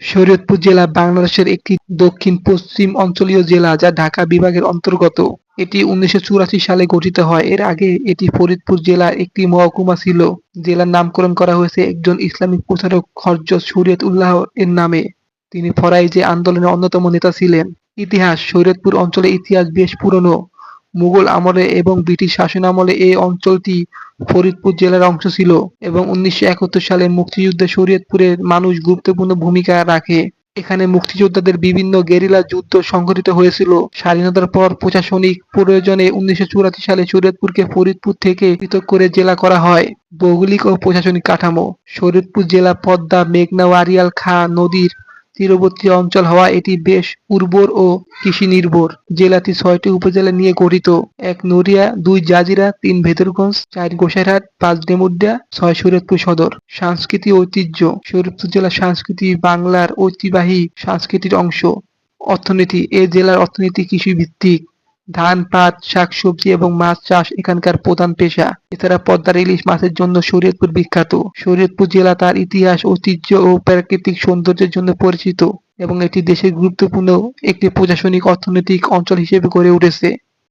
শরীয়তপুর জেলা বাংলাদেশের একটি দক্ষিণ-পশ্চিম অঞ্চলীয় জেলা যা ঢাকা বিভাগের অন্তর্গত। এটি ১৯৮৪ সালে গঠিত হয়। এর আগে এটি ফরিদপুর জেলার একটি মহকুমা ছিল। জেলার নামকরণ করা হয়েছে একজন ইসলামিক প্রচারক হযরত শরীয়ত উল্লাহ এর নামে। তিনি ফরাইজি আন্দোলনের অন্যতম নেতা ছিলেন। ইতিহাস: শরীয়তপুর অঞ্চলের ইতিহাস বেশ পুরনো। মুঘল আমলে এবং ব্রিটিশ শাসনামলে এই অঞ্চলটি ফরিদপুর জেলার অংশ ছিল এবং ১৯৭১ সালে মুক্তিযুদ্ধে শরীয়তপুরের মানুষ গুরুত্বপূর্ণ ভূমিকা রাখে। এখানে মুক্তিযোদ্ধাদের বিভিন্ন গেরিলা যুদ্ধ সংঘটিত হয়েছিল। স্বাধীনতার পর প্রশাসনিক প্রয়োজনে ১৯৮৪ সালে শরীয়তপুরকে ফরিদপুর থেকে পৃথক করে জেলা করা হয়। ভৌগোলিক ও প্রশাসনিক কাঠামো: শরীয়তপুর জেলা পদ্মা, মেঘনা ও আড়িয়াল খাঁ নদীর তীরবর্তী অঞ্চল হওয়ায় এটি বেশ উর্বর ও কৃষি নির্ভর। জেলাটি ৬টি উপজেলা নিয়ে গঠিত: ১ নড়িয়া, ২ জাজিরা, ৩ ভেদরগঞ্জ, ৪ গোসাইরহাট, ৫ ডেমুরিয়া, ৬ শরীয়তপুর সদর। সংস্কৃতি ও ঐতিহ্য: শরীয়তপুর জেলার সংস্কৃতি বাংলার ঐতিহ্যবাহী সংস্কৃতির অংশ। অর্থনীতি: এ জেলার অর্থনীতি কৃষিভিত্তিক। ধান, পাট, শাকসবজি এবং মাছ চাষ এখানকার প্রধান পেশা। এছাড়া পদ্মার ইলিশ মাছের জন্য শরীয়তপুর বিখ্যাত। শরীয়তপুর জেলা তার ইতিহাস, ঐতিহ্য ও প্রাকৃতিক সৌন্দর্যের জন্য পরিচিত এবং এটি দেশের গুরুত্বপূর্ণ একটি প্রশাসনিক অর্থনৈতিক অঞ্চল হিসেবে গড়ে উঠেছে।